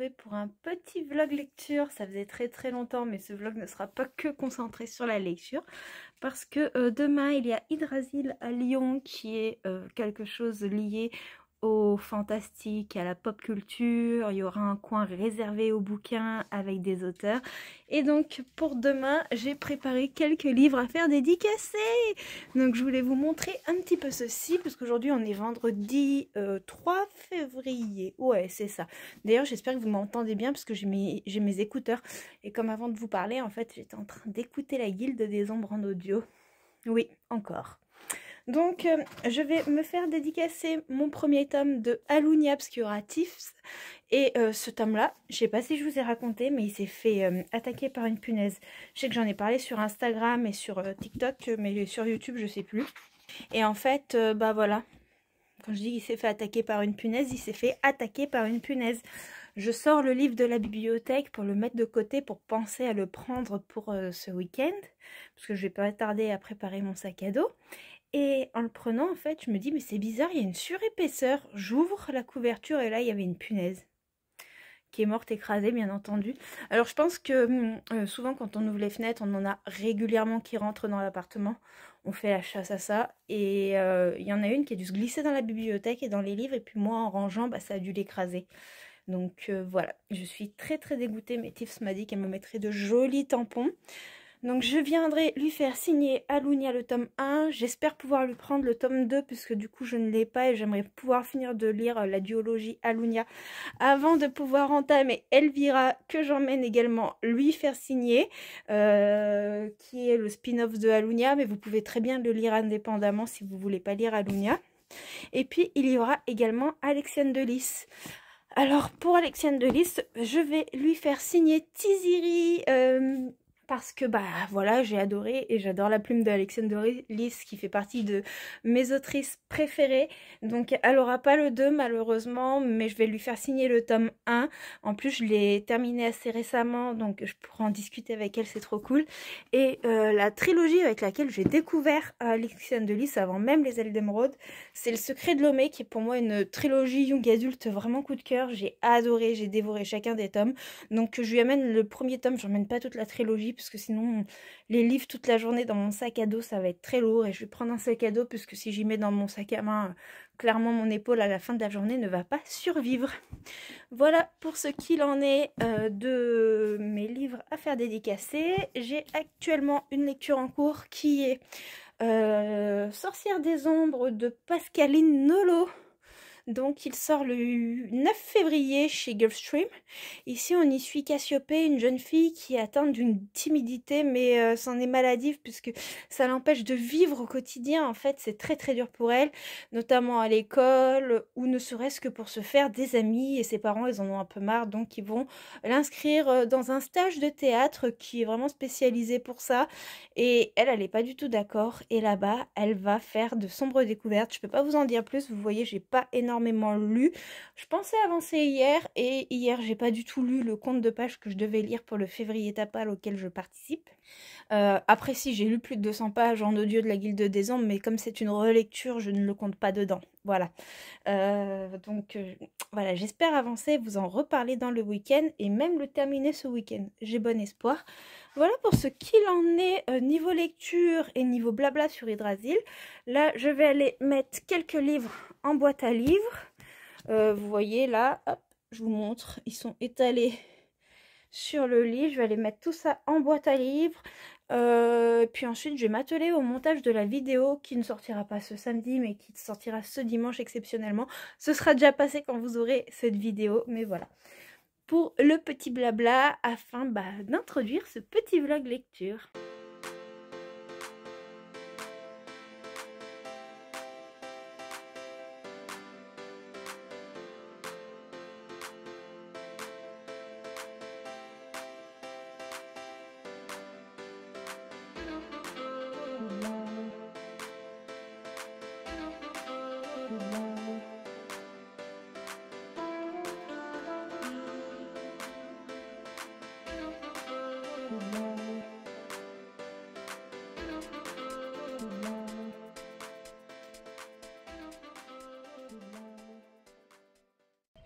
retrouver pour un petit vlog lecture. Ça faisait très longtemps, mais ce vlog ne sera pas que concentré sur la lecture. Parce que demain, il y a Hydrasil à Lyon qui est quelque chose lié au fantastique, à la pop culture. Il y aura un coin réservé aux bouquins avec des auteurs. Et donc pour demain, j'ai préparé quelques livres à faire dédicacer. Donc je voulais vous montrer un petit peu ceci, parce qu'aujourd'hui on est vendredi 3 février. Ouais, c'est ça. D'ailleurs j'espère que vous m'entendez bien, parce que j'ai mes écouteurs. Et comme avant de vous parler, en fait j'étais en train d'écouter la Guilde des Ombres en audio. Oui, encore. Donc, je vais me faire dédicacer mon premier tome de Alunia Obscuratifs. Et ce tome-là, je sais pas si je vous ai raconté, mais il s'est fait attaquer par une punaise. Je sais que j'en ai parlé sur Instagram et sur TikTok, mais sur YouTube, je sais plus. Et en fait, bah voilà. Quand je dis qu'il s'est fait attaquer par une punaise, il s'est fait attaquer par une punaise. Je sors le livre de la bibliothèque pour le mettre de côté pour penser à le prendre pour ce week-end. Parce que je vais pas tarder à préparer mon sac à dos. Et en le prenant, en fait, je me dis, mais c'est bizarre, il y a une surépaisseur. J'ouvre la couverture et là, il y avait une punaise qui est morte écrasée, bien entendu. Alors, je pense que souvent, quand on ouvre les fenêtres, on en a régulièrement qui rentrent dans l'appartement. On fait la chasse à ça. Et il y en a une qui a dû se glisser dans la bibliothèque et dans les livres. Et puis moi, en rangeant, bah, ça a dû l'écraser. Donc voilà, je suis très dégoûtée. Mais Tiffs m'a dit qu'elle me mettrait de jolis tampons. Donc je viendrai lui faire signer Alunia le tome 1. J'espère pouvoir lui prendre le tome 2 puisque du coup je ne l'ai pas et j'aimerais pouvoir finir de lire la duologie Alunia avant de pouvoir entamer Elvira, que j'emmène également lui faire signer, qui est le spin-off de Alunia, mais vous pouvez très bien le lire indépendamment si vous ne voulez pas lire Alunia. Et puis il y aura également Alexiane de Lys. Alors pour Alexiane de Lys, je vais lui faire signer Tiziri, parce que bah voilà, j'ai adoré et j'adore la plume d'Alexiane de Lys qui fait partie de mes autrices préférées. Donc elle aura pas le 2 malheureusement, mais je vais lui faire signer le tome 1. En plus je l'ai terminé assez récemment, donc je pourrai en discuter avec elle, c'est trop cool. Et la trilogie avec laquelle j'ai découvert Alexiane de Lys avant même Les Ailes d'Émeraude, c'est Le Secret de Lomé, qui est pour moi une trilogie young adulte vraiment coup de cœur. J'ai adoré, j'ai dévoré chacun des tomes. Donc je lui amène le premier tome, je n'emmène pas toute la trilogie parce que sinon les livres toute la journée dans mon sac à dos ça va être très lourd, et je vais prendre un sac à dos puisque si j'y mets dans mon sac à main, clairement mon épaule à la fin de la journée ne va pas survivre. Voilà pour ce qu'il en est de mes livres à faire dédicacer. J'ai actuellement une lecture en cours qui est Sorcière des Ombres de Pascaline Nolo. Donc il sort le 9 février chez Gulfstream. Ici on y suit Cassiopée, une jeune fille qui est atteinte d'une timidité, mais c'en est maladive puisque ça l'empêche de vivre au quotidien. En fait c'est très dur pour elle, notamment à l'école ou ne serait-ce que pour se faire des amis, et ses parents ils en ont un peu marre, donc ils vont l'inscrire dans un stage de théâtre qui est vraiment spécialisé pour ça, et elle n'est pas du tout d'accord, et là-bas elle va faire de sombres découvertes. Je peux pas vous en dire plus, vous voyez j'ai pas énormément lu. Je pensais avancer hier, et hier j'ai pas du tout lu le compte de page que je devais lire pour le février tapal auquel je participe. Après si j'ai lu plus de 200 pages en audio de la Guilde des Ombres, mais comme c'est une relecture je ne le compte pas dedans. Voilà. Donc voilà, j'espère avancer, vous en reparler dans le week-end et même le terminer ce week-end. J'ai bon espoir. Voilà pour ce qu'il en est niveau lecture et niveau blabla sur Hydrasil. Là, je vais aller mettre quelques livres en boîte à livres. Vous voyez là, hop, je vous montre, ils sont étalés sur le lit. Je vais aller mettre tout ça en boîte à livres. Puis ensuite, je vais m'atteler au montage de la vidéo qui ne sortira pas ce samedi, mais qui sortira ce dimanche exceptionnellement. Ce sera déjà passé quand vous aurez cette vidéo, mais voilà. Pour le petit blabla, afin d'introduire ce petit vlog lecture.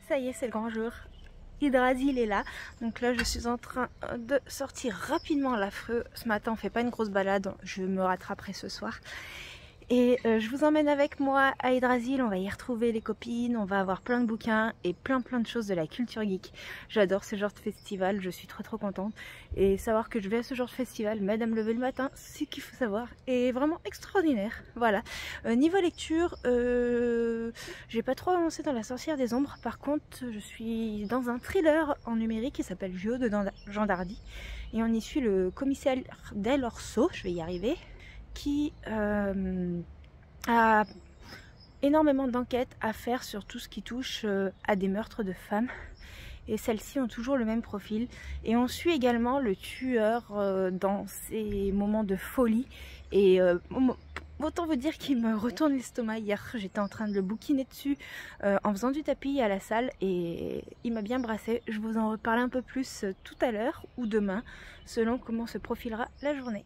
Ça y est, c'est le grand jour. Hydrasil est là. Donc là, je suis en train de sortir rapidement l'affreux. Ce matin, on fait pas une grosse balade. Je me rattraperai ce soir. Et je vous emmène avec moi à Hydrasil, on va y retrouver les copines, on va avoir plein de bouquins et plein de choses de la culture geek. J'adore ce genre de festival, je suis trop contente. Et savoir que je vais à ce genre de festival m'aide à me lever le matin, c'est ce qu'il faut savoir. Et vraiment extraordinaire, voilà. Niveau lecture, j'ai pas trop avancé dans La Sorcière des Ombres. Par contre, je suis dans un thriller en numérique qui s'appelle Juo de Jean Dardy. Et on y suit le commissaire Del Orso, je vais y arriver, qui a énormément d'enquêtes à faire sur tout ce qui touche à des meurtres de femmes. Et celles-ci ont toujours le même profil. Et on suit également le tueur dans ses moments de folie. Et autant vous dire qu'il me retourne l'estomac. Hier, j'étais en train de le bouquiner dessus en faisant du tapis à la salle. Et il m'a bien brassé. Je vous en reparle un peu plus tout à l'heure ou demain, selon comment se profilera la journée.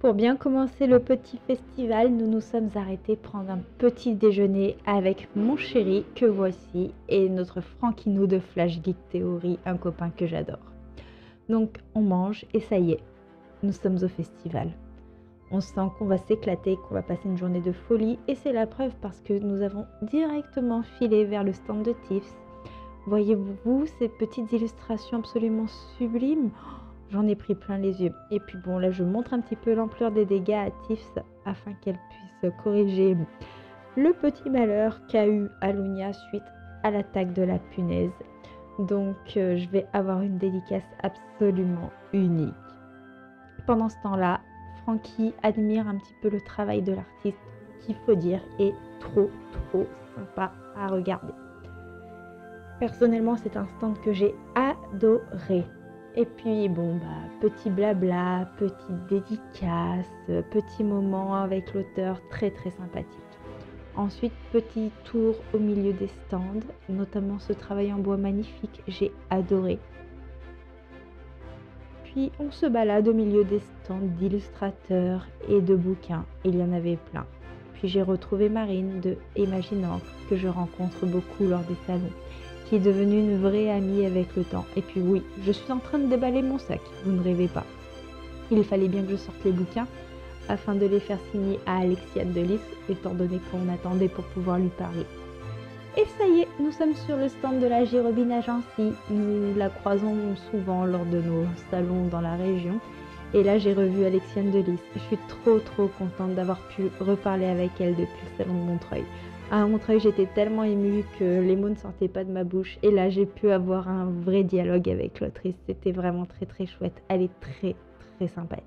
Pour bien commencer le petit festival, nous nous sommes arrêtés prendre un petit déjeuner avec mon chéri, que voici, et notre Franquino de Flash Geek Theory, un copain que j'adore. Donc on mange et ça y est, nous sommes au festival. On sent qu'on va s'éclater, qu'on va passer une journée de folie, et c'est la preuve parce que nous avons directement filé vers le stand de Tiff's. Voyez-vous ces petites illustrations absolument sublimes? J'en ai pris plein les yeux. Et puis bon, là je montre un petit peu l'ampleur des dégâts à Tiff's afin qu'elle puisse corriger le petit malheur qu'a eu Alunia suite à l'attaque de la punaise. Donc je vais avoir une dédicace absolument unique. Pendant ce temps-là, Frankie admire un petit peu le travail de l'artiste, qu'il faut dire est trop sympa à regarder. Personnellement, c'est un stand que j'ai adoré. Et puis bon, petit blabla, petite dédicace, petit moment avec l'auteur très sympathique. Ensuite, petit tour au milieu des stands, notamment ce travail en bois magnifique, j'ai adoré. Puis on se balade au milieu des stands d'illustrateurs et de bouquins, il y en avait plein. Puis j'ai retrouvé Marine de Imaginant, que je rencontre beaucoup lors des salons, qui est devenue une vraie amie avec le temps. Et puis oui, je suis en train de déballer mon sac, vous ne rêvez pas. Il fallait bien que je sorte les bouquins afin de les faire signer à Alexiane de Lys, étant donné qu'on attendait pour pouvoir lui parler. Et ça y est, nous sommes sur le stand de la Gérobine Agency. Nous la croisons souvent lors de nos salons dans la région. Et là, j'ai revu Alexiane de Lys. Je suis trop contente d'avoir pu reparler avec elle depuis le salon de Montreuil. À Montreuil, j'étais tellement émue que les mots ne sortaient pas de ma bouche. Et là, j'ai pu avoir un vrai dialogue avec l'autrice. C'était vraiment très chouette. Elle est très sympathique.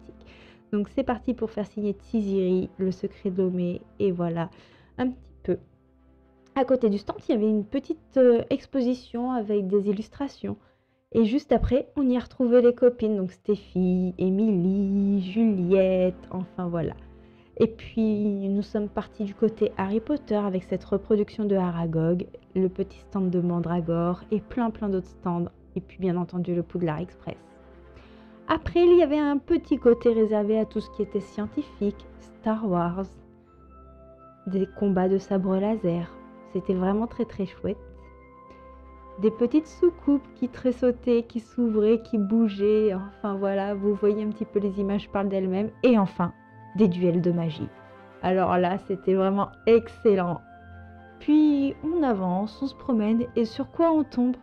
Donc, c'est parti pour faire signer Tiziri, Le Secret de Lomé. Et voilà, un petit peu. À côté du stand, il y avait une petite exposition avec des illustrations. Et juste après, on y a retrouvé les copines. Donc, Stéphie, Émilie, Juliette, enfin voilà. Et puis, nous sommes partis du côté Harry Potter avec cette reproduction de Aragog, le petit stand de Mandragore et plein d'autres stands. Et puis, bien entendu, le Poudlard Express. Après, il y avait un petit côté réservé à tout ce qui était scientifique, Star Wars, des combats de sabre laser. C'était vraiment très chouette. Des petites soucoupes qui tressautaient, qui s'ouvraient, qui bougeaient. Enfin voilà, vous voyez un petit peu, les images parlent d'elles-mêmes. Et enfin, des duels de magie. Alors là, c'était vraiment excellent. Puis on avance, on se promène et sur quoi on tombe?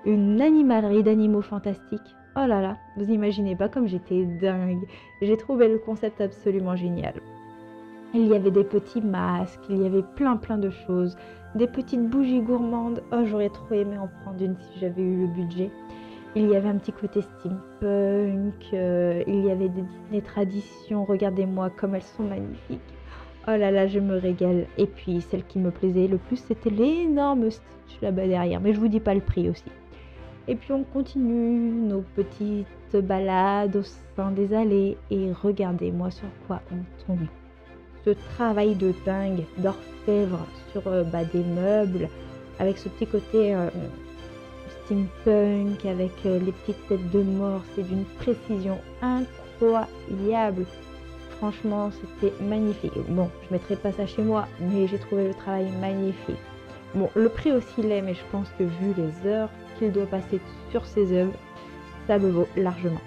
Une animalerie d'animaux fantastiques. Oh là là, vous imaginez pas comme j'étais dingue. J'ai trouvé le concept absolument génial. Il y avait des petits masques, il y avait plein de choses. Des petites bougies gourmandes. Oh, j'aurais trop aimé en prendre une si j'avais eu le budget. Il y avait un petit côté steampunk, il y avait des Disney traditions, regardez-moi comme elles sont magnifiques. Oh là là, je me régale. Et puis celle qui me plaisait le plus, c'était l'énorme Stitch là-bas derrière, mais je vous dis pas le prix aussi. Et puis on continue nos petites balades au sein des allées et regardez-moi sur quoi on tombe. Ce travail de dingue, d'orfèvre sur des meubles, avec ce petit côté steampunk, avec les petites têtes de mort, c'est d'une précision incroyable. Franchement, c'était magnifique. Bon, je mettrai pas ça chez moi, mais j'ai trouvé le travail magnifique. Bon, le prix aussi l'est, mais je pense que vu les heures qu'il doit passer sur ses œuvres, ça le vaut largement.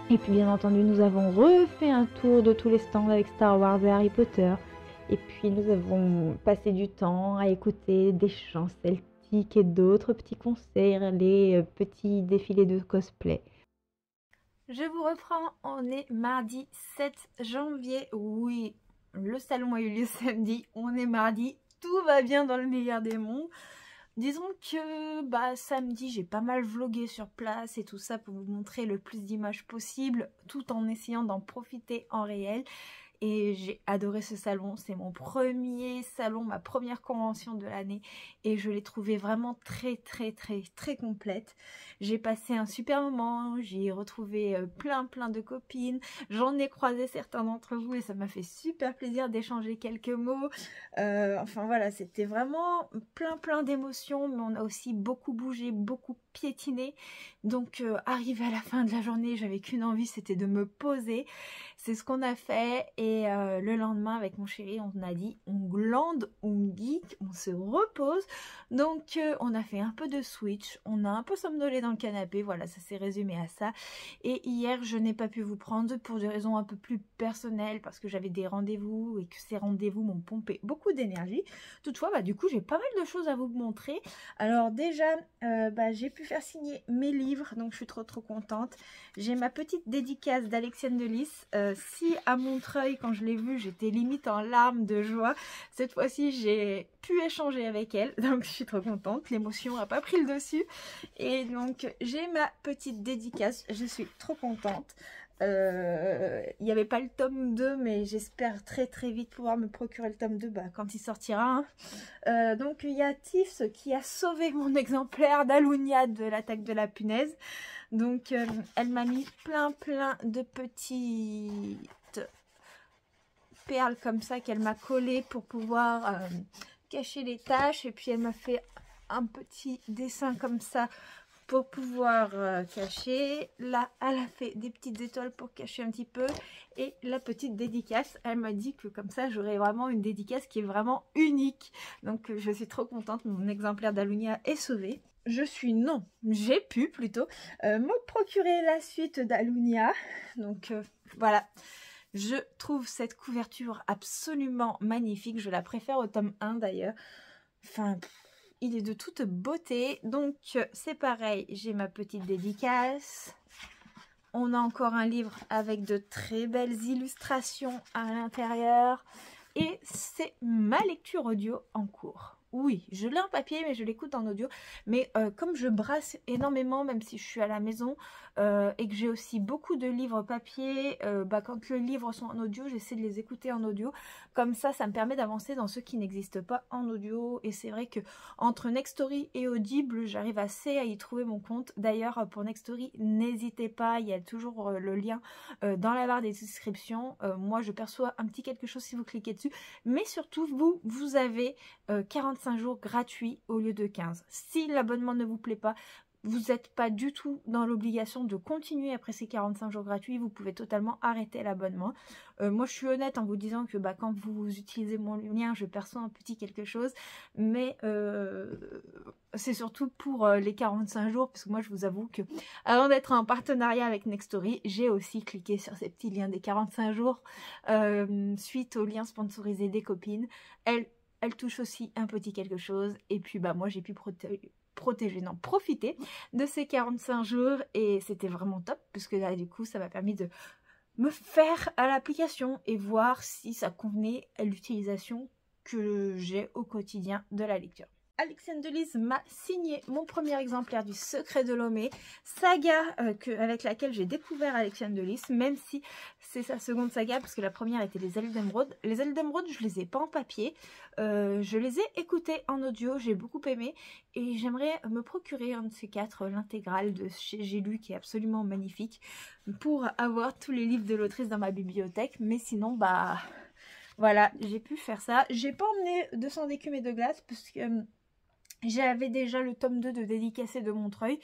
Et puis bien entendu, nous avons refait un tour de tous les stands avec Star Wars et Harry Potter. Et puis nous avons passé du temps à écouter des chants celtiques et d'autres petits concerts, les petits défilés de cosplay. Je vous reprends, on est mardi 7 janvier. Oui, le salon a eu lieu samedi, on est mardi, tout va bien dans le meilleur des mondes. Disons que samedi j'ai pas mal vlogué sur place et tout ça pour vous montrer le plus d'images possible tout en essayant d'en profiter en réel. Et j'ai adoré ce salon, c'est mon premier salon, ma première convention de l'année et je l'ai trouvé vraiment très complète. J'ai passé un super moment, j'ai retrouvé plein de copines, j'en ai croisé certains d'entre vous et ça m'a fait super plaisir d'échanger quelques mots. Enfin voilà, c'était vraiment plein d'émotions, mais on a aussi beaucoup bougé, beaucoup piétiné. Donc arrivé à la fin de la journée, j'avais qu'une envie, c'était de me poser. C'est ce qu'on a fait et le lendemain avec mon chéri, on a dit on glande, on geek, on se repose. Donc on a fait un peu de switch, on a un peu somnolé dans le canapé, voilà, ça s'est résumé à ça. Et hier, je n'ai pas pu vous prendre pour des raisons un peu plus personnelles parce que j'avais des rendez-vous et que ces rendez-vous m'ont pompé beaucoup d'énergie. Toutefois, du coup, j'ai pas mal de choses à vous montrer. Alors déjà, j'ai pu faire signer mes livres, donc je suis trop contente. J'ai ma petite dédicace d'Alexiane Delis. Si à Montreuil, quand je l'ai vue, j'étais limite en larmes de joie, cette fois-ci, j'ai pu échanger avec elle, donc je suis trop contente. L'émotion n'a pas pris le dessus. Et donc, j'ai ma petite dédicace, je suis trop contente. Il n'y avait pas le tome 2, mais j'espère très vite pouvoir me procurer le tome 2 quand il sortira. Donc il y a Tiffs qui a sauvé mon exemplaire d'Alunia de l'attaque de la punaise. Donc elle m'a mis plein de petites perles comme ça qu'elle m'a collé pour pouvoir cacher les taches. Et puis elle m'a fait un petit dessin comme ça pour pouvoir cacher. Là, elle a fait des petites étoiles pour cacher un petit peu. Et la petite dédicace, elle m'a dit que comme ça, j'aurai vraiment une dédicace qui est vraiment unique. Donc, je suis trop contente. Mon exemplaire d'Alunia est sauvé. J'ai pu plutôt me procurer la suite d'Alunia. Donc, voilà. Je trouve cette couverture absolument magnifique. Je la préfère au tome 1 d'ailleurs. Enfin... il est de toute beauté, donc c'est pareil, j'ai ma petite dédicace. On a encore un livre avec de très belles illustrations à l'intérieur. Et c'est ma lecture audio en cours. Oui, je l'ai en papier, mais je l'écoute en audio. Mais comme je brasse énormément, même si je suis à la maison, et que j'ai aussi beaucoup de livres papier, quand les livres sont en audio, j'essaie de les écouter en audio. Comme ça me permet d'avancer dans ceux qui n'existent pas en audio. Et c'est vrai que entre Nextory et Audible, j'arrive assez à y trouver mon compte. D'ailleurs, pour Nextory, n'hésitez pas, il y a toujours le lien dans la barre des descriptions. Moi, je perçois un petit quelque chose si vous cliquez dessus. Mais surtout, vous avez 45 jours gratuits au lieu de 15. Si l'abonnement ne vous plaît pas, vous n'êtes pas du tout dans l'obligation de continuer après ces 45 jours gratuits. Vous pouvez totalement arrêter l'abonnement. Moi, je suis honnête en vous disant que quand vous utilisez mon lien, je perçois un petit quelque chose. Mais c'est surtout pour les 45 jours. Parce que moi, je vous avoue que avant d'être en partenariat avec Nextory, j'ai aussi cliqué sur ces petits liens des 45 jours suite au lien sponsorisé des copines. Elle touche aussi un petit quelque chose. Et puis, moi, j'ai pu profiter de ces 45 jours et c'était vraiment top puisque là du coup ça m'a permis de me faire à l'application et voir si ça convenait à l'utilisation que j'ai au quotidien de la lecture. Alexiane Delis m'a signé mon premier exemplaire du Secret de Lomé, saga avec laquelle j'ai découvert Alexiane Delis, même si c'est sa seconde saga, parce que la première était Les Ailes d'Émeraude. Les Ailes d'Émeraude, je les ai pas en papier, je les ai écoutées en audio, j'ai beaucoup aimé, et j'aimerais me procurer un de ces quatre, l'intégrale de chez J'ai lu, qui est absolument magnifique, pour avoir tous les livres de l'autrice dans ma bibliothèque, mais sinon, voilà, j'ai pu faire ça. J'ai pas emmené 200 d'écume et de glace, parce que... j'avais déjà le tome 2 de Dédicacé de Montreuil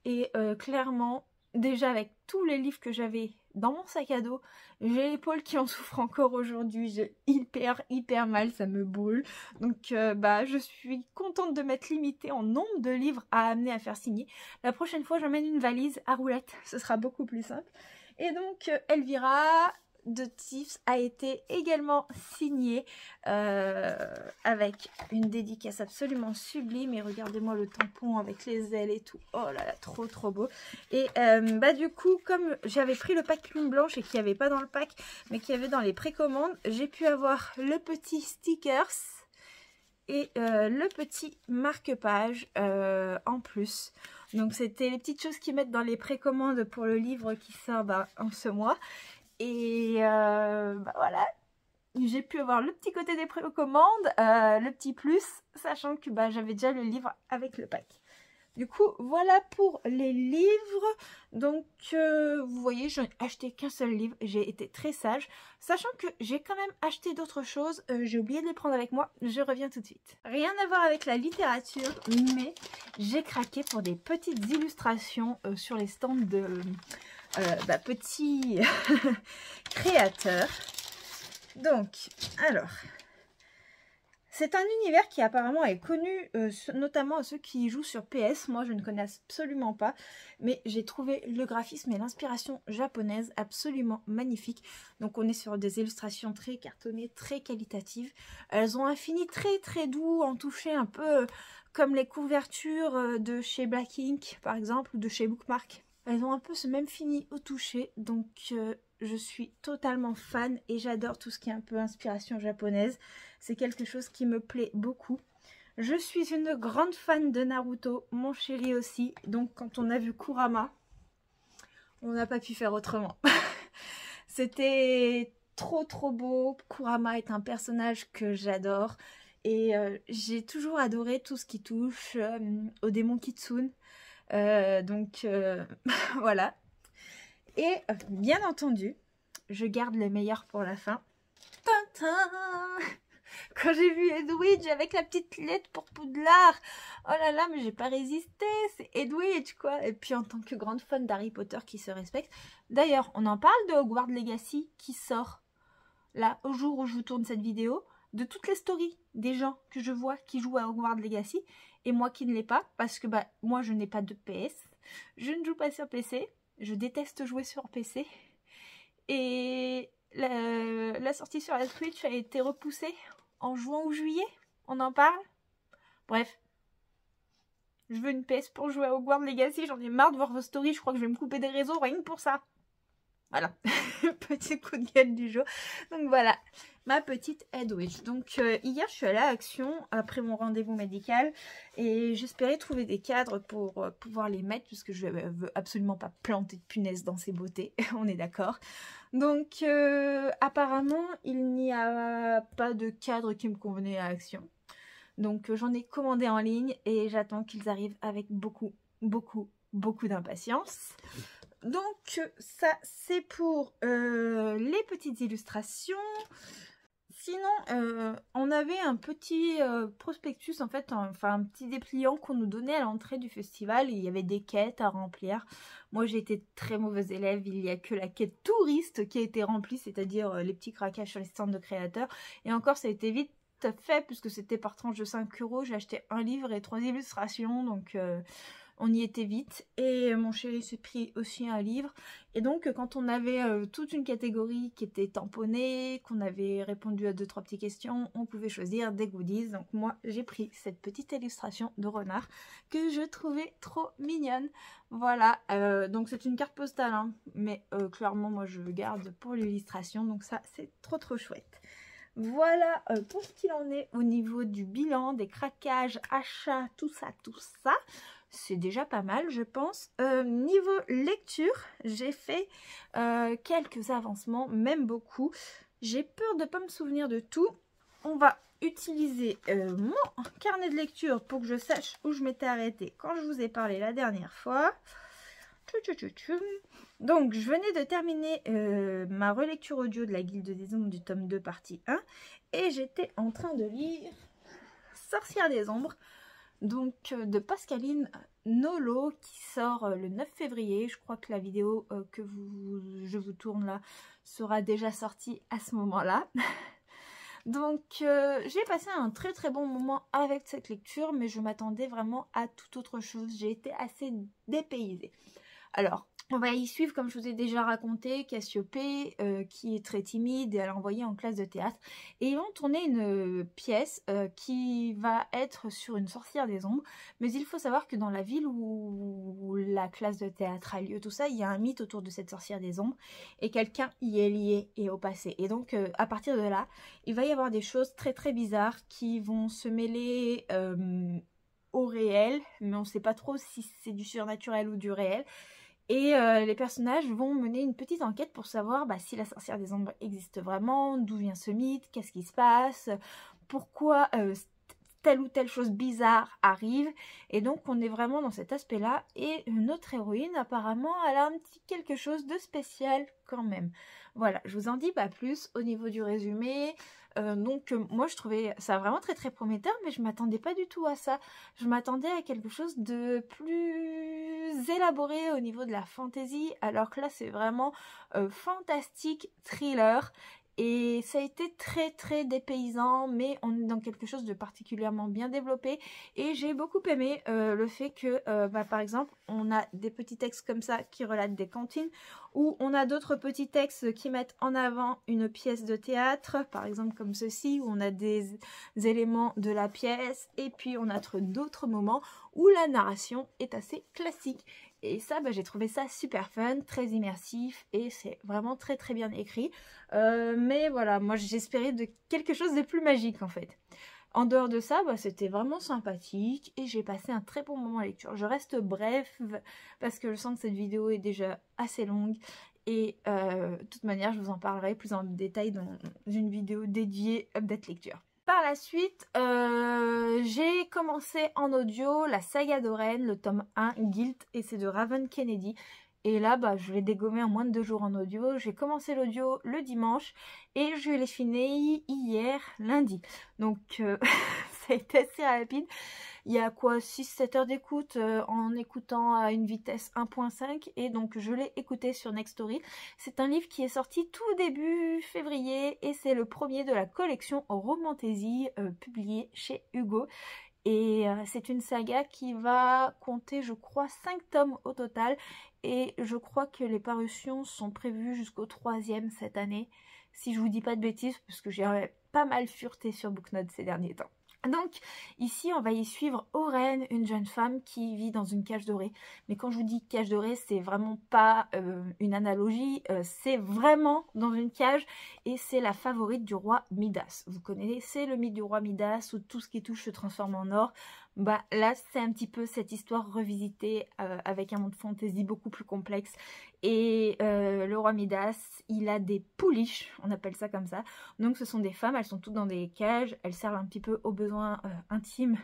et clairement déjà avec tous les livres que j'avais dans mon sac à dos, j'ai l'épaule qui en souffre encore aujourd'hui, j'ai hyper mal, ça me brûle. Donc je suis contente de m'être limitée en nombre de livres à amener à faire signer. La prochaine fois j'emmène une valise à roulettes, ce sera beaucoup plus simple. Et donc Elvira de Tiffs a été également signée avec une dédicace absolument sublime. Et regardez-moi le tampon avec les ailes et tout. Oh là là, trop beau. Et du coup, comme j'avais pris le pack plume blanche et qu'il n'y avait pas dans le pack, mais qu'il y avait dans les précommandes, j'ai pu avoir le petit stickers et le petit marque-page en plus. Donc c'était les petites choses qu'ils mettent dans les précommandes pour le livre qui sort en ce mois. Et voilà, j'ai pu avoir le petit côté des précommandes, le petit plus, sachant que j'avais déjà le livre avec le pack. Du coup, voilà pour les livres. Donc, vous voyez, je n'ai acheté qu'un seul livre. J'ai été très sage. Sachant que j'ai quand même acheté d'autres choses. J'ai oublié de les prendre avec moi. Je reviens tout de suite. Rien à voir avec la littérature, mais j'ai craqué pour des petites illustrations sur les stands de petits créateurs. Donc, alors... c'est un univers qui apparemment est connu, notamment à ceux qui jouent sur PS. Moi, je ne connais absolument pas, mais j'ai trouvé le graphisme et l'inspiration japonaise absolument magnifique. Donc, on est sur des illustrations très cartonnées, très qualitatives. Elles ont un fini très doux, en toucher un peu comme les couvertures de chez Black Ink, par exemple, ou de chez Bookmark. Elles ont un peu ce même fini au toucher, donc je suis totalement fan et j'adore tout ce qui est un peu inspiration japonaise. C'est quelque chose qui me plaît beaucoup. Je suis une grande fan de Naruto, mon chéri aussi. Donc quand on a vu Kurama, on n'a pas pu faire autrement. C'était trop beau. Kurama est un personnage que j'adore. Et j'ai toujours adoré tout ce qui touche au démon Kitsune. Voilà. Et bien entendu, je garde le meilleur pour la fin. Tintin! Quand j'ai vu Edwidge avec la petite lettre pour Poudlard, oh là là, mais j'ai pas résisté, c'est Edwidge quoi. Et puis en tant que grande fan d'Harry Potter qui se respecte, d'ailleurs on en parle de Hogwarts Legacy qui sort là au jour où je vous tourne cette vidéo, de toutes les stories des gens que je vois qui jouent à Hogwarts Legacy et moi qui ne l'ai pas parce que moi je n'ai pas de PS, je ne joue pas sur PC, je déteste jouer sur PC et la sortie sur la Switch a été repoussée en juin ou juillet, on en parle. Bref, je veux une PS pour jouer à Hogwarts Legacy, j'en ai marre de voir vos stories, je crois que je vais me couper des réseaux rien que pour ça. Voilà, petit coup de gueule du jour. Donc voilà, ma petite Edwidge. Donc hier, je suis allée à Action après mon rendez-vous médical et j'espérais trouver des cadres pour pouvoir les mettre puisque je veux absolument pas planter de punaise dans ces beautés, on est d'accord. Donc apparemment, il n'y a pas de cadre qui me convenait à Action. Donc j'en ai commandé en ligne et j'attends qu'ils arrivent avec beaucoup d'impatience. Donc ça c'est pour les petites illustrations. Sinon on avait un petit prospectus en fait, un petit dépliant qu'on nous donnait à l'entrée du festival. Il y avait des quêtes à remplir. Moi j'ai été très mauvaise élève, il n'y a que la quête touriste qui a été remplie, c'est-à-dire les petits craquages sur les stands de créateurs. Et encore ça a été vite fait puisque c'était par tranche de 5 €. J'ai acheté un livre et 3 illustrations, donc... on y était vite et mon chéri s'est pris aussi un livre. Et donc quand on avait toute une catégorie qui était tamponnée, qu'on avait répondu à 2-3 petites questions, on pouvait choisir des goodies. Donc moi j'ai pris cette petite illustration de renard que je trouvais trop mignonne. Voilà, donc c'est une carte postale hein, mais clairement moi je garde pour l'illustration, donc ça c'est trop chouette. Voilà pour ce qu'il en est au niveau du bilan, des craquages, achats, tout ça. C'est déjà pas mal, je pense. Niveau lecture, j'ai fait quelques avancements, même beaucoup. J'ai peur de ne pas me souvenir de tout. On va utiliser mon carnet de lecture pour que je sache où je m'étais arrêtée quand je vous ai parlé la dernière fois. Donc, je venais de terminer ma relecture audio de la Guilde des Ombres du tome 2 partie 1. Et j'étais en train de lire Sorcière des Ombres. donc de Pascaline Nolo, qui sort le 9 février. Je crois que la vidéo que je vous tourne là sera déjà sortie à ce moment-là. Donc j'ai passé un très très bon moment avec cette lecture, mais je m'attendais vraiment à toute autre chose. J'ai été assez dépaysée. Alors, on va y suivre, comme je vous ai déjà raconté, Cassiopée, qui est très timide et elle est envoyée en classe de théâtre. Et ils vont tourner une pièce qui va être sur une sorcière des ombres. Mais il faut savoir que dans la ville où la classe de théâtre a lieu, tout ça, il y a un mythe autour de cette sorcière des ombres. Et quelqu'un y est lié et au passé. Et donc, à partir de là, il va y avoir des choses très très bizarres qui vont se mêler au réel. Mais on ne sait pas trop si c'est du surnaturel ou du réel. Et les personnages vont mener une petite enquête pour savoir si la sorcière des ombres existe vraiment, d'où vient ce mythe, qu'est-ce qui se passe, pourquoi telle ou telle chose bizarre arrive. Et donc on est vraiment dans cet aspect-là. Et notre héroïne, apparemment, elle a un petit quelque chose de spécial quand même. Voilà, je vous en dis pas plus au niveau du résumé. Moi je trouvais ça vraiment très très prometteur, mais je m'attendais pas du tout à ça. Je m'attendais à quelque chose de plus élaboré au niveau de la fantasy, alors que là c'est vraiment fantastique thriller. Et ça a été très très dépaysant, mais on est dans quelque chose de particulièrement bien développé. Et j'ai beaucoup aimé le fait que, par exemple, on a des petits textes comme ça qui relatent des cantines, ou on a d'autres petits textes qui mettent en avant une pièce de théâtre, par exemple comme ceci, où on a des éléments de la pièce, et puis on a d'autres moments où la narration est assez classique. Et ça, j'ai trouvé ça super fun, très immersif, et c'est vraiment très très bien écrit. Mais voilà, moi j'espérais de quelque chose de plus magique en fait. En dehors de ça, c'était vraiment sympathique et j'ai passé un très bon moment à lecture. Je reste bref parce que je sens que cette vidéo est déjà assez longue. Et de toute manière, je vous en parlerai plus en détail dans une vidéo dédiée update lecture. Par la suite, j'ai commencé en audio la saga d'Oren, le tome 1, Guilt, et c'est de Raven Kennedy. Et là, je l'ai dégommé en moins de 2 jours en audio. J'ai commencé l'audio le dimanche et je l'ai fini hier, lundi. Donc, ça a été assez rapide. Il y a quoi, 6-7 heures d'écoute en écoutant à une vitesse 1.5 et donc je l'ai écouté sur Nextory. C'est un livre qui est sorti tout début février et c'est le premier de la collection Romantaisie publié chez Hugo. Et c'est une saga qui va compter, je crois, 5 tomes au total. Et je crois que les parutions sont prévues jusqu'au 3e cette année. Si je vous dis pas de bêtises, parce que j'ai pas mal fureté sur Booknote ces derniers temps. Donc ici on va y suivre Oren, une jeune femme qui vit dans une cage dorée. Mais quand je vous dis cage dorée, c'est vraiment pas une analogie, c'est vraiment dans une cage et c'est la favorite du roi Midas. Vous connaissez le mythe du roi Midas où tout ce qui touche se transforme en or. Là c'est un petit peu cette histoire revisitée avec un monde fantasy beaucoup plus complexe. Et le roi Midas, il a des pouliches, on appelle ça comme ça. Donc ce sont des femmes, elles sont toutes dans des cages, elles servent un petit peu aux besoins intimes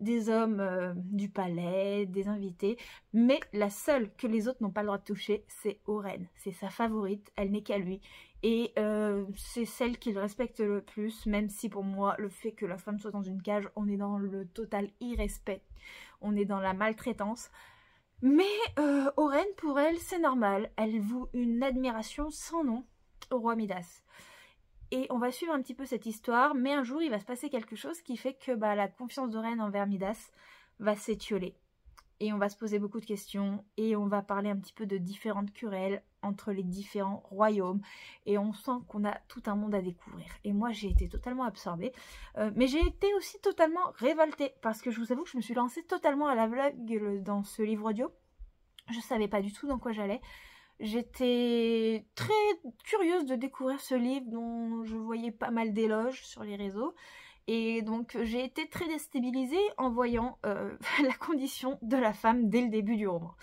des hommes du palais, des invités. Mais la seule que les autres n'ont pas le droit de toucher, c'est Oren. C'est sa favorite, elle n'est qu'à lui. Et c'est celle qu'il respecte le plus, même si pour moi, le fait que la femme soit dans une cage, on est dans le total irrespect. On est dans la maltraitance. Mais Oren, pour elle, c'est normal. Elle voue une admiration sans nom au roi Midas. Et on va suivre un petit peu cette histoire, mais un jour, il va se passer quelque chose qui fait que la confiance d'Oren envers Midas va s'étioler. Et on va se poser beaucoup de questions, et on va parler un petit peu de différentes querelles entre les différents royaumes. Et on sent qu'on a tout un monde à découvrir. Et moi, j'ai été totalement absorbée. Mais j'ai été aussi totalement révoltée, parce que je vous avoue que je me suis lancée totalement à l'aveugle dans ce livre audio. Je savais pas du tout dans quoi j'allais. J'étais très curieuse de découvrir ce livre dont je voyais pas mal d'éloges sur les réseaux. Et donc j'ai été très déstabilisée en voyant la condition de la femme dès le début du roman.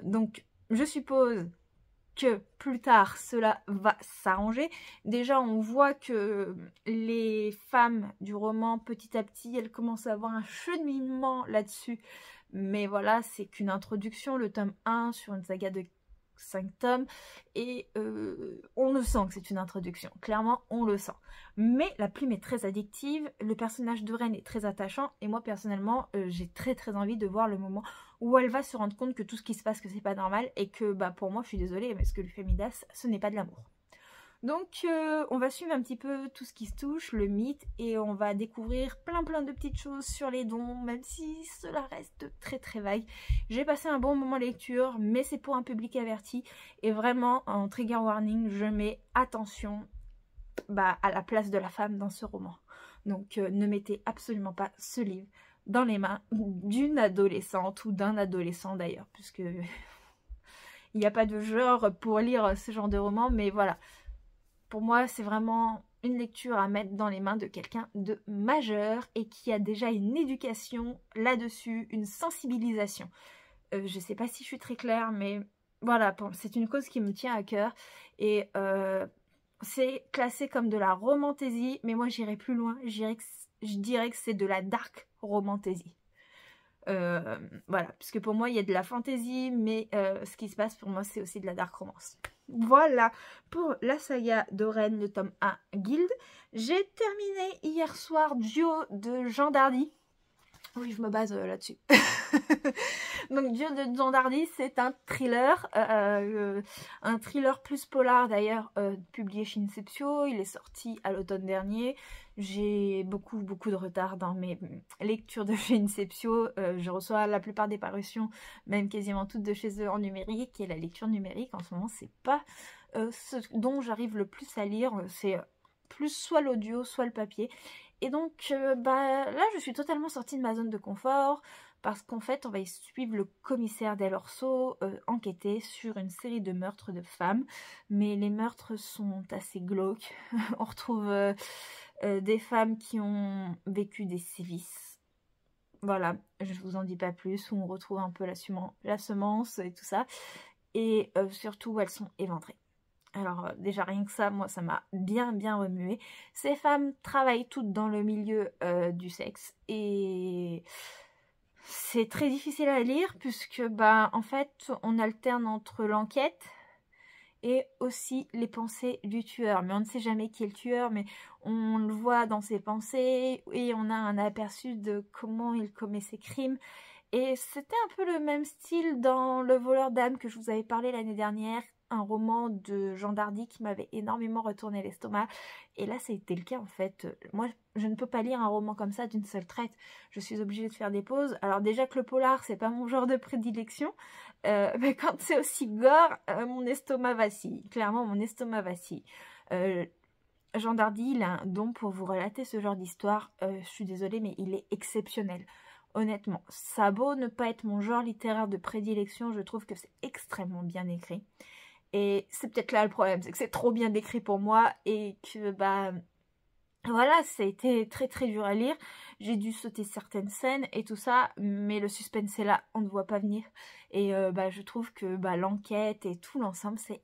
Donc je suppose que plus tard cela va s'arranger. Déjà on voit que les femmes du roman petit à petit elles commencent à avoir un cheminement là-dessus. Mais voilà, c'est qu'une introduction, le tome 1 sur une saga de 5 tomes, et on le sent que c'est une introduction, clairement on le sent. Mais la plume est très addictive, le personnage de Ren est très attachant, et moi personnellement j'ai très envie de voir le moment où elle va se rendre compte que tout ce qui se passe, que c'est pas normal, et que bah pour moi, je suis désolée, mais ce que lui fait Midas, ce n'est pas de l'amour. Donc on va suivre un petit peu tout ce qui se touche, le mythe, et on va découvrir plein de petites choses sur les dons, même si cela reste très vague. J'ai passé un bon moment lecture, mais c'est pour un public averti, et vraiment en trigger warning, je mets attention à la place de la femme dans ce roman. Donc ne mettez absolument pas ce livre dans les mains d'une adolescente ou d'un adolescent d'ailleurs, puisque il n'y a pas de genre pour lire ce genre de roman, mais voilà. Pour moi, c'est vraiment une lecture à mettre dans les mains de quelqu'un de majeur et qui a déjà une éducation là-dessus, une sensibilisation. Je ne sais pas si je suis très claire, mais voilà, c'est une cause qui me tient à cœur. Et c'est classé comme de la romantaisie, mais moi j'irai plus loin. Je dirais que c'est de la dark romantaisie. Voilà, puisque pour moi il y a de la fantaisie, mais ce qui se passe pour moi c'est aussi de la dark romance. Voilà pour la saga de Ren, le tome 1 Guild. J'ai terminé hier soir Duo de Jean Dardy. Oui, je me base là-dessus. Donc Duo de Jean Dardy, c'est un thriller plus polar d'ailleurs, publié chez Inceptio. Il est sorti à l'automne dernier. J'ai beaucoup de retard dans mes lectures de chez Inceptio. Je reçois la plupart des parutions, même quasiment toutes de chez eux en numérique. Et la lecture numérique en ce moment, c'est pas ce dont j'arrive le plus à lire. C'est plus soit l'audio, soit le papier. Et donc là je suis totalement sortie de ma zone de confort, parce qu'en fait on va y suivre le commissaire Del Orso enquêter sur une série de meurtres de femmes, mais les meurtres sont assez glauques. On retrouve des femmes qui ont vécu des sévices, voilà, je vous en dis pas plus, où on retrouve un peu la semence et tout ça, et surtout elles sont éventrées. Alors déjà rien que ça, moi ça m'a bien remué. Ces femmes travaillent toutes dans le milieu du sexe, et c'est très difficile à lire, puisque en fait on alterne entre l'enquête et aussi les pensées du tueur. Mais on ne sait jamais qui est le tueur, mais on le voit dans ses pensées, et on a un aperçu de comment il commet ses crimes. Et c'était un peu le même style dans Le voleur d'âme que je vous avais parlé l'année dernière, un roman de Jean Dardy qui m'avait énormément retourné l'estomac. Et là, c'était le cas en fait. Moi, je ne peux pas lire un roman comme ça d'une seule traite. Je suis obligée de faire des pauses. Alors déjà que le polar, c'est pas mon genre de prédilection. Mais quand c'est aussi gore, mon estomac vacille. Clairement, mon estomac vacille. Jean Dardy, il a un don pour vous relater ce genre d'histoire. Je suis désolée, mais il est exceptionnel. Honnêtement, ça a beau ne pas être mon genre littéraire de prédilection, je trouve que c'est extrêmement bien écrit. Et c'est peut-être là le problème, c'est que c'est trop bien écrit pour moi, et que voilà, ça a été très dur à lire. J'ai dû sauter certaines scènes et tout ça, mais le suspense est là, on ne voit pas venir. Et je trouve que l'enquête et tout l'ensemble, c'est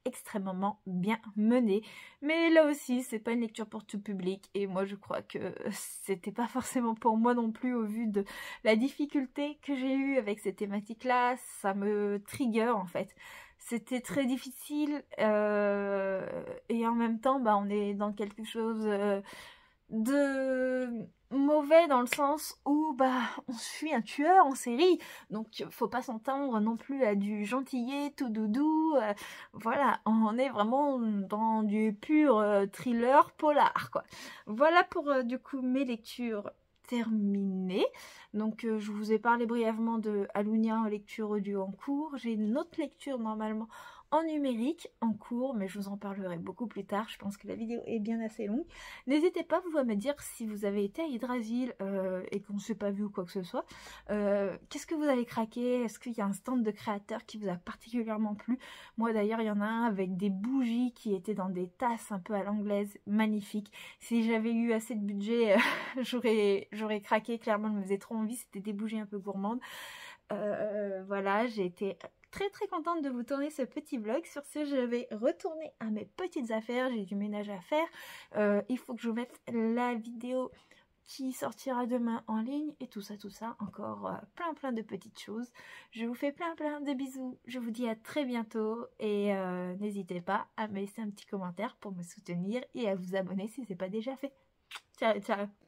extrêmement bien mené, mais là aussi c'est pas une lecture pour tout public, et moi je crois que c'était pas forcément pour moi non plus, au vu de la difficulté que j'ai eue avec ces thématiques là. Ça me trigger en fait, c'était très difficile, et en même temps on est dans quelque chose de mauvais, dans le sens où on suit un tueur en série, donc faut pas s'entendre non plus à du gentillet tout doudou, voilà, on est vraiment dans du pur thriller polar quoi. Voilà pour du coup mes lectures terminées. Donc je vous ai parlé brièvement de Alunia en lecture audio en cours. J'ai une autre lecture normalement en numérique en cours, mais je vous en parlerai beaucoup plus tard. Je pense que la vidéo est bien assez longue. N'hésitez pas vous à me dire si vous avez été à Yggdrasil et qu'on ne s'est pas vu ou quoi que ce soit. Qu'est-ce que vous avez craqué? Est-ce qu'il y a un stand de créateurs qui vous a particulièrement plu? Moi d'ailleurs il y en a un avec des bougies qui étaient dans des tasses un peu à l'anglaise, magnifique. Si j'avais eu assez de budget, j'aurais craqué, clairement il me faisait trop envie, c'était des bougies un peu gourmandes. Voilà, j'ai été très contente de vous tourner ce petit vlog. Sur ce, je vais retourner à mes petites affaires, j'ai du ménage à faire. Il faut que je vous mette la vidéo qui sortira demain en ligne et tout ça, encore plein de petites choses. Je vous fais plein de bisous, je vous dis à très bientôt et n'hésitez pas à me laisser un petit commentaire pour me soutenir et à vous abonner si ce n'est pas déjà fait. Ciao, ciao.